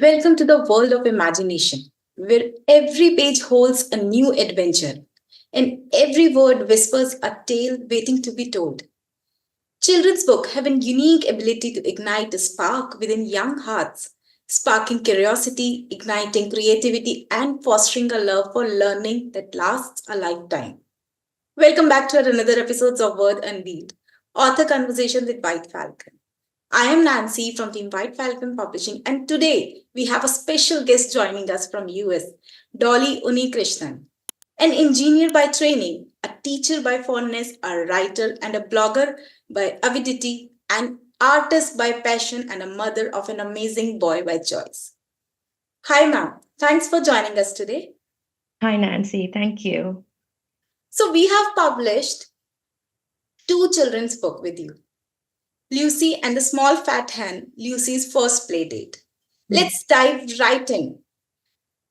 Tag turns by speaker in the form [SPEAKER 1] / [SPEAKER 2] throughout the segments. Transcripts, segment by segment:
[SPEAKER 1] Welcome to the world of imagination, where every page holds a new adventure and every word whispers a tale waiting to be told. Children's books have a unique ability to ignite a spark within young hearts, sparking curiosity, igniting creativity, and fostering a love for learning that lasts a lifetime. Welcome back to another episode of Word Unveiled, author conversations with White Falcon. I am Nancy from Team White Falcon Publishing, and today we have a special guest joining us from US, Dolly Unnikrishnan, an engineer by training, a teacher by fondness, a writer and a blogger by avidity, an artist by passion, and a mother of an amazing boy by choice. Hi, ma'am. Thanks for joining us today.
[SPEAKER 2] Hi, Nancy. Thank you.
[SPEAKER 1] So, we have published two children's books with you, Lucy and the Small Fat Hen, Lucy's first playdate. Let's dive right in.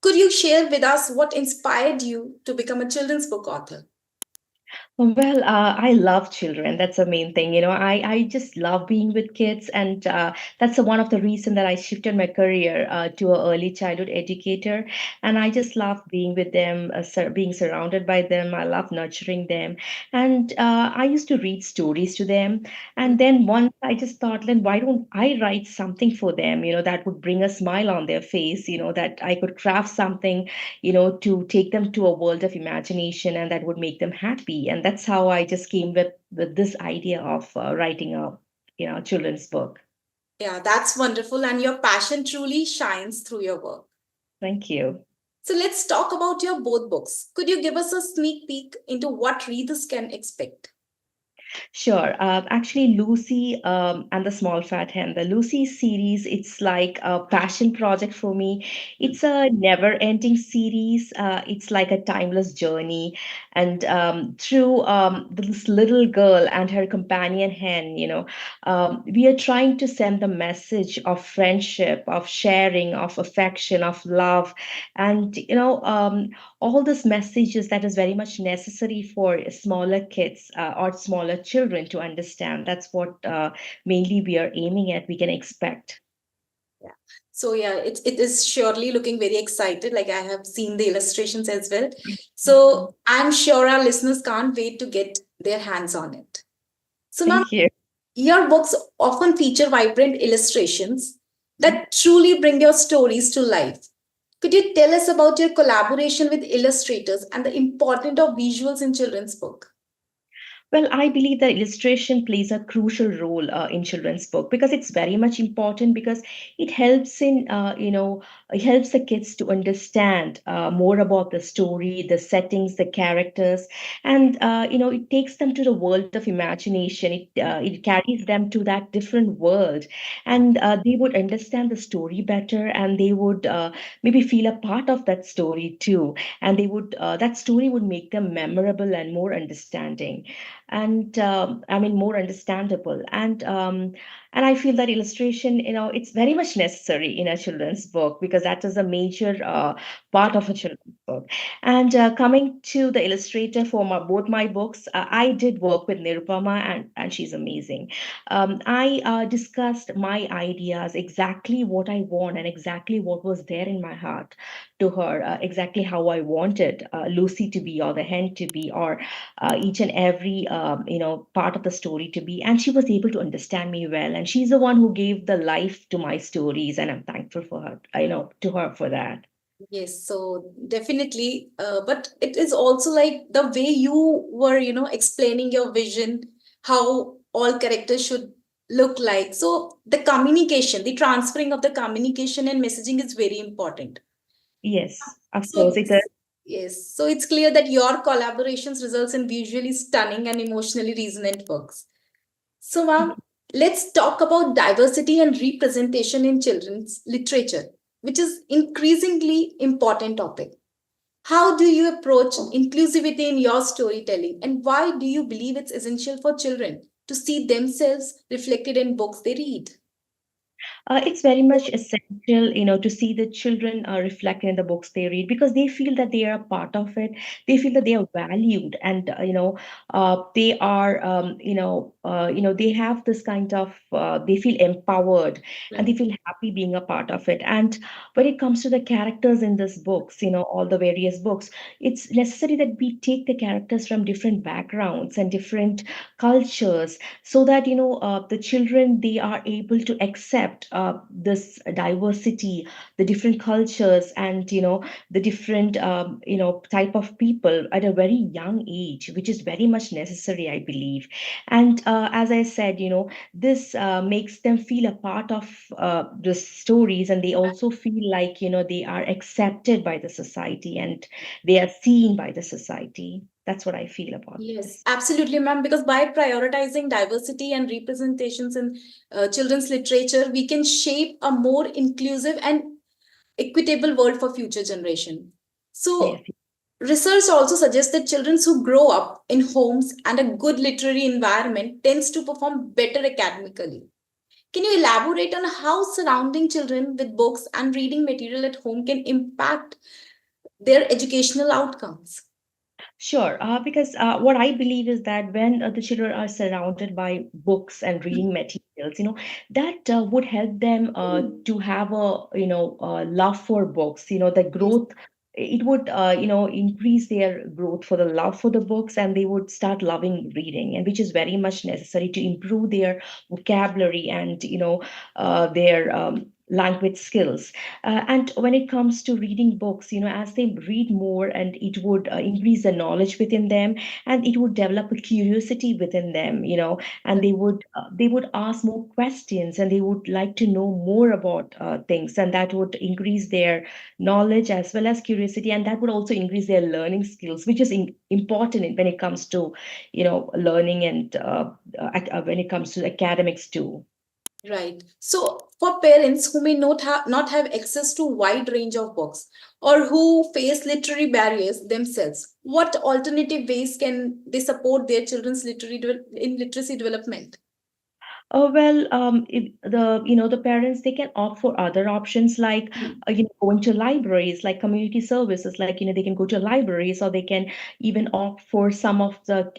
[SPEAKER 1] Could you share with us what inspired you to become a children's book author?
[SPEAKER 2] Well, I love children. That's the main thing. I just love being with kids. And that's one of the reason that I shifted my career to an early childhood educator. And I just love being with them, being surrounded by them. I love nurturing them. And I used to read stories to them. And then once I just thought, then why don't I write something for them, that would bring a smile on their face, that I could craft something to take them to a world of imagination and that would make them happy. And that's how I just came with this idea of writing a, children's book.
[SPEAKER 1] Yeah, that's wonderful. And your passion truly shines through your work.
[SPEAKER 2] Thank you.
[SPEAKER 1] So let's talk about your both books. Could you give us a sneak peek into what readers can expect?
[SPEAKER 2] Sure. Actually, Lucy and the Small Fat Hen, the Lucy series, it's like a passion project for me. It's a never-ending series. It's like a timeless journey. And through this little girl and her companion hen, we are trying to send the message of friendship, of sharing, of affection, of love. And, all these messages that is very much necessary for smaller kids or smaller children to understand. That's what mainly we are aiming at, we can expect.
[SPEAKER 1] Yeah. So yeah, it is surely looking very excited. Like I have seen the illustrations as well. So I'm sure our listeners can't wait to get their hands on it. So ma'am,
[SPEAKER 2] Thank you.
[SPEAKER 1] your books often feature vibrant illustrations that truly bring your stories to life. Could you tell us about your collaboration with illustrators and the importance of visuals in children's book?
[SPEAKER 2] Well, I believe that illustration plays a crucial role in children's book because it's very much important because it helps it helps the kids to understand more about the story, the settings, the characters, and it takes them to the world of imagination. It carries them to that different world, and they would understand the story better, and they would maybe feel a part of that story too, and they would that story would make them memorable and more understanding and I mean more understandable and I feel that illustration it's very much necessary in a children's book because that is a major part of a children's book. And coming to the illustrator for both my books, I did work with Nirupama, and she's amazing. I discussed my ideas, exactly what I want and exactly what was there in my heart to her, exactly how I wanted Lucy to be, or the hen to be, or each and every part of the story to be, and she was able to understand me well, and she's the one who gave the life to my stories, and I'm thankful for her, to her for that.
[SPEAKER 1] Yes, so definitely. But it is also like the way you were, explaining your vision, how all characters should look like. So the communication, the transferring of the communication and messaging is very important.
[SPEAKER 2] Yes, of
[SPEAKER 1] So
[SPEAKER 2] course it is.
[SPEAKER 1] yes, so it's clear that your collaborations results in visually stunning and emotionally resonant works. So, ma'am, let's talk about diversity and representation in children's literature, which is increasingly important topic. How do you approach inclusivity in your storytelling, and why do you believe it's essential for children to see themselves reflected in books they read?
[SPEAKER 2] It's very much essential, to see the children reflect in the books they read because they feel that they are a part of it. They feel that they are valued, and they are, they have this kind of, they feel empowered, and they
[SPEAKER 1] Right.
[SPEAKER 2] feel happy being a part of it. And when it comes to the characters in this books, all the various books, it's necessary that we take the characters from different backgrounds and different cultures so that the children, they are able to accept this diversity, the different cultures, and the different type of people at a very young age, which is very much necessary, I believe. And as I said, this makes them feel a part of the stories, and they also feel like they are accepted by the society, and they are seen by the society. That's what I feel about
[SPEAKER 1] Yes,
[SPEAKER 2] this.
[SPEAKER 1] absolutely, ma'am. Because by prioritizing diversity and representations in children's literature, we can shape a more inclusive and equitable world for future generation. So,
[SPEAKER 2] Yes.
[SPEAKER 1] research also suggests that children who grow up in homes and a good literary environment tends to perform better academically. Can you elaborate on how surrounding children with books and reading material at home can impact their educational outcomes?
[SPEAKER 2] Sure, because what I believe is that when the children are surrounded by books and reading materials, that would help them to have a, love for books, the
[SPEAKER 1] Yes.
[SPEAKER 2] growth. It would, increase their growth for the love for the books, and they would start loving reading, and which is very much necessary to improve their vocabulary and, their language skills. And when it comes to reading books, as they read more, and it would increase the knowledge within them, and it would develop a curiosity within them, and they would ask more questions, and they would like to know more about things, and that would increase their knowledge as well as curiosity, and that would also increase their learning skills, which is important when it comes to learning, and when it comes to academics too.
[SPEAKER 1] Right. So, for parents who may not have access to wide range of books or who face literary barriers themselves, what alternative ways can they support their children's in literacy development?
[SPEAKER 2] Well, if the parents, they can opt for other options like going to libraries, like community services, like they can go to libraries, or they can even opt for some of the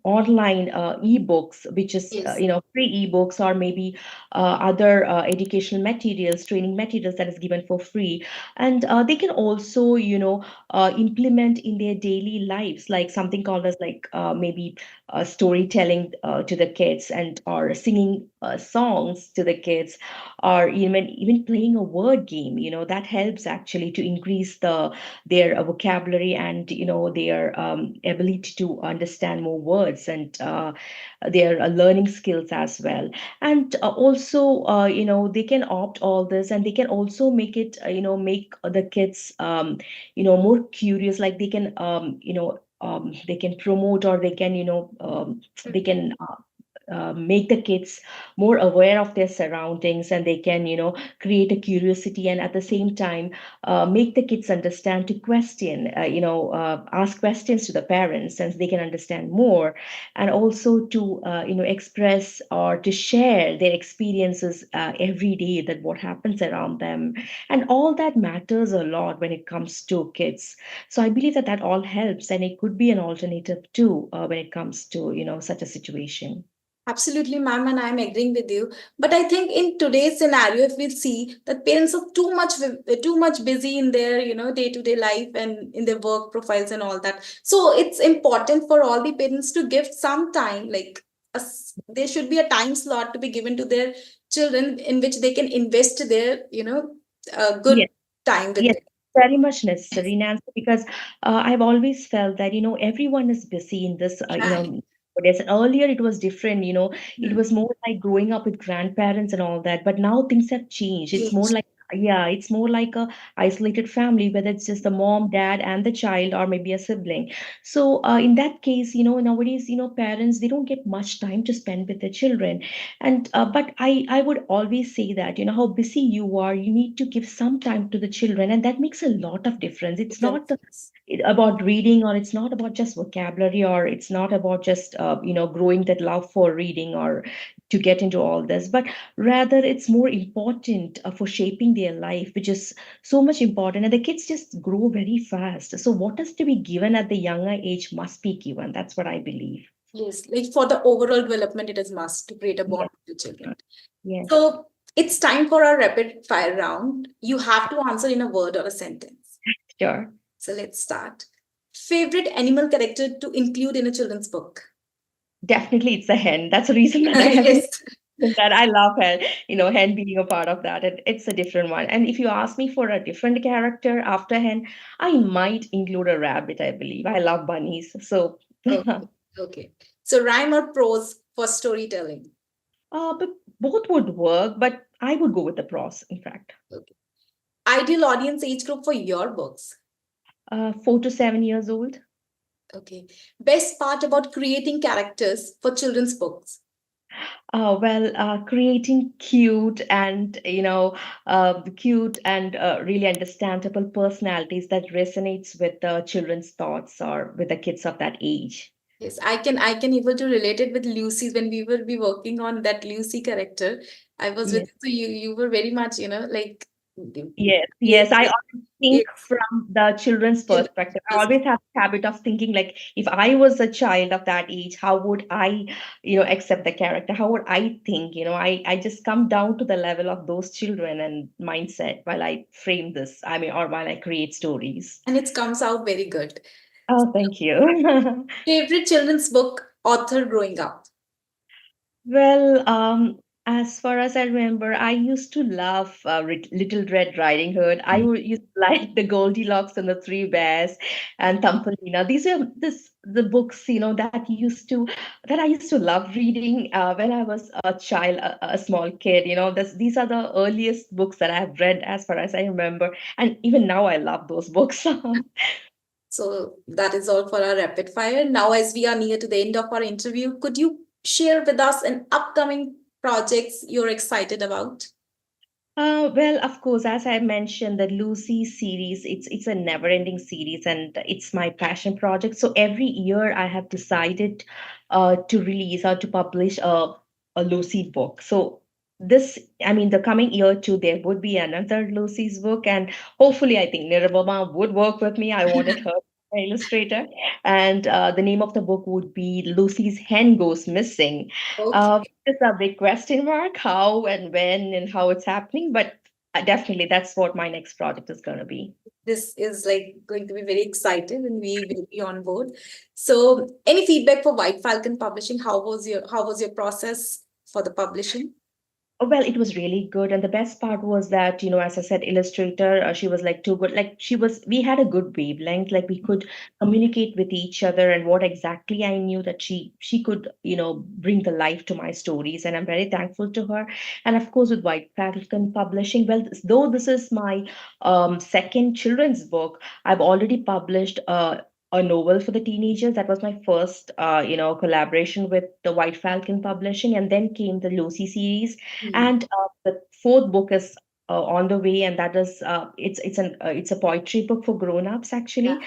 [SPEAKER 2] online ebooks, which is
[SPEAKER 1] Yes.
[SPEAKER 2] free ebooks, or maybe other educational materials, training materials that is given for free, and they can also implement in their daily lives, like something called as like maybe storytelling to the kids, and or singing songs to the kids, or even playing a word game, that helps actually to increase their vocabulary, and their ability to understand more words, and their learning skills as well. And also they can opt all this, and they can also make it make the kids more curious, like they can they can promote, or they can they can make the kids more aware of their surroundings, and they can create a curiosity, and at the same time make the kids understand to question, ask questions to the parents, since they can understand more, and also to express or to share their experiences every day, that what happens around them, and all that matters a lot when it comes to kids. So I believe that that all helps, and it could be an alternative too when it comes to such a situation.
[SPEAKER 1] Absolutely, ma'am, and I'm agreeing with you. But I think in today's scenario, if we see that parents are too much busy in their day-to-day life and in their work profiles and all that, so it's important for all the parents to give some time, like there should be a time slot to be given to their children in which they can invest their good
[SPEAKER 2] Yes.
[SPEAKER 1] time with
[SPEAKER 2] Yes,
[SPEAKER 1] them.
[SPEAKER 2] very much necessary, Nancy, because I've always felt that, everyone is busy in this,
[SPEAKER 1] Right.
[SPEAKER 2] nowadays. And earlier it was different, it
[SPEAKER 1] Hmm.
[SPEAKER 2] was more like growing up with grandparents and all that. But now things have changed. It's more
[SPEAKER 1] Change.
[SPEAKER 2] like, yeah, it's more like a isolated family, whether it's just the mom, dad, and the child, or maybe a sibling. So in that case, nowadays, parents, they don't get much time to spend with their children. And but I would always say that how busy you are, you need to give some time to the children, and that makes a lot of difference. It's not
[SPEAKER 1] Difference.
[SPEAKER 2] about reading, or it's not about just vocabulary, or it's not about just growing that love for reading, or to get into all this, but rather it's more important for shaping their life, which is so much important. And the kids just grow very fast. So what is to be given at the younger age must be given. That's what I believe.
[SPEAKER 1] Yes, like for the overall development, it is must to create a bond
[SPEAKER 2] Yes.
[SPEAKER 1] with the children.
[SPEAKER 2] Yes.
[SPEAKER 1] So it's time for our rapid fire round. You have to answer in a word or a sentence.
[SPEAKER 2] Sure.
[SPEAKER 1] So let's start. Favorite animal character to include in a children's book?
[SPEAKER 2] Definitely, it's a hen. That's the reason that I haven't
[SPEAKER 1] Yes.
[SPEAKER 2] mentioned that. I love hen, hen being a part of that. It's a different one. And if you ask me for a different character after hen, I might include a rabbit, I believe. I love bunnies. So,
[SPEAKER 1] Okay. Okay. So rhyme or prose for storytelling?
[SPEAKER 2] but both would work, but I would go with the pros, in fact.
[SPEAKER 1] Okay. Ideal audience age group for your books?
[SPEAKER 2] 4 to 7 years old.
[SPEAKER 1] Okay. Best part about creating characters for children's books?
[SPEAKER 2] Creating cute and really understandable personalities that resonates with the children's thoughts or with the kids of that age.
[SPEAKER 1] Yes, I can able to relate it with Lucy's when we will be working on that Lucy character. I was with
[SPEAKER 2] Yes,
[SPEAKER 1] you, so you were very much, like
[SPEAKER 2] yes,
[SPEAKER 1] yes,
[SPEAKER 2] yes. I always think
[SPEAKER 1] yes.
[SPEAKER 2] from the children's
[SPEAKER 1] Children's
[SPEAKER 2] perspective. I
[SPEAKER 1] perspective.
[SPEAKER 2] always have the habit of thinking like, if I was a child of that age, how would I, accept the character? How would I think? I just come down to the level of those children and mindset while I frame this. I mean, or while I create stories.
[SPEAKER 1] And it comes out very good.
[SPEAKER 2] Oh, thank you.
[SPEAKER 1] Favorite children's book author growing up?
[SPEAKER 2] Well, as far as I remember, I used to love Little Red Riding Hood. Used to like the Goldilocks and the Three Bears and Thumbelina. These are the books, that I used to love reading when I was a child, a small kid. These are the earliest books that I have read as far as I remember, and even now I love those books.
[SPEAKER 1] So that is all for our rapid fire. Now, as we are near to the end of our interview, could you share with us an upcoming projects you're excited about?
[SPEAKER 2] Well, of course, as I mentioned, the Lucy series, it's a never-ending series and it's my passion project. So every year I have decided to release or to publish a Lucy book. So I mean, the coming year too, there would be another Lucy's book, and hopefully, I think Nirvama would work with me. I wanted her to be my illustrator, and the name of the book would be Lucy's Hen Goes Missing.
[SPEAKER 1] Okay.
[SPEAKER 2] It's a big question mark, how and when and how it's happening, but definitely that's what my next project is going to be.
[SPEAKER 1] This is like going to be very excited and we will be on board. So any feedback for White Falcon Publishing? How was your process for the publishing?
[SPEAKER 2] Oh, well, it was really good. And the best part was that, as I said, illustrator, she was like too good. Like we had a good wavelength, like we could communicate with each other. And what exactly I knew that she could, bring the life to my stories. And I'm very thankful to her. And of course, with White Falcon Publishing, well, though this is my second children's book, I've already published a novel for the teenagers. That was my first, collaboration with the White Falcon Publishing. And then came the Lucy series,
[SPEAKER 1] Hmm.
[SPEAKER 2] and the fourth book is on the way, and that is it's a poetry book for grown-ups
[SPEAKER 1] Yeah.
[SPEAKER 2] actually.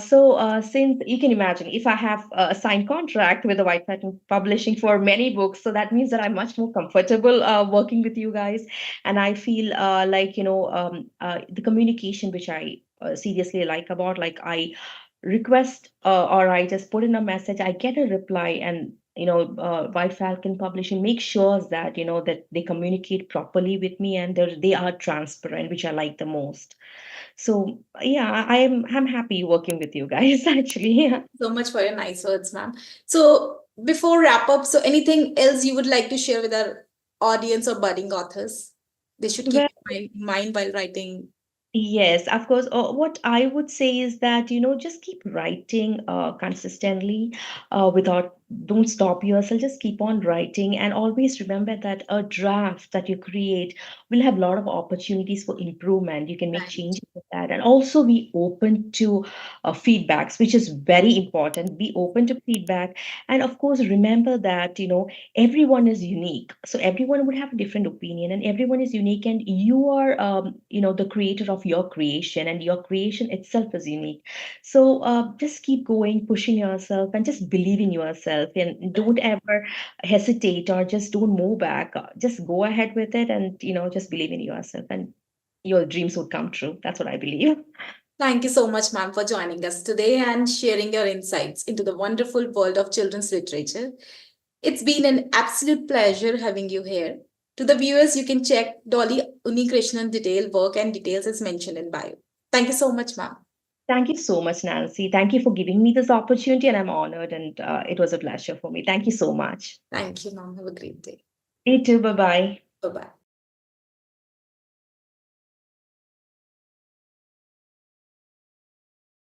[SPEAKER 2] So since you can imagine, if I have a signed contract with the White Pattern Publishing for many books, so that means that I'm much more comfortable working with you guys, and I feel the communication which I seriously like about, like I request or I just put in a message, I get a reply, and White Falcon Publishing makes sure that that they communicate properly with me and they are transparent, which I like the most. So yeah, I'm happy working with you guys actually.
[SPEAKER 1] So much for your nice words, ma'am. So before wrap up, so anything else you would like to share with our audience or budding authors? They should keep
[SPEAKER 2] Well,
[SPEAKER 1] in mind while writing.
[SPEAKER 2] yes, of course. What I would say is that, just keep writing consistently without, don't stop yourself, just keep on writing. And always remember that a draft that you create will have a lot of opportunities for improvement. You can make
[SPEAKER 1] Right.
[SPEAKER 2] changes with that. And also be open to feedbacks, which is very important. Be open to feedback. And of course, remember that, everyone is unique, so everyone would have a different opinion and everyone is unique, and you are the creator of your creation, and your creation itself is unique. So just keep going, pushing yourself, and just believe in yourself. yourself and don't ever hesitate or just don't move back. Just go ahead with it and, just believe in yourself and your dreams would come true. That's what I believe.
[SPEAKER 1] Thank you so much, ma'am, for joining us today and sharing your insights into the wonderful world of children's literature. It's been an absolute pleasure having you here. To the viewers, you can check Dolly Unnikrishnan detailed work and details as mentioned in bio. Thank you so much, ma'am.
[SPEAKER 2] Thank you so much, Nancy. Thank you for giving me this opportunity, and I'm honored, and it was a pleasure for me. Thank you so much.
[SPEAKER 1] Thank you, ma'am. Have a great day.
[SPEAKER 2] You too. Bye bye.
[SPEAKER 1] Bye bye.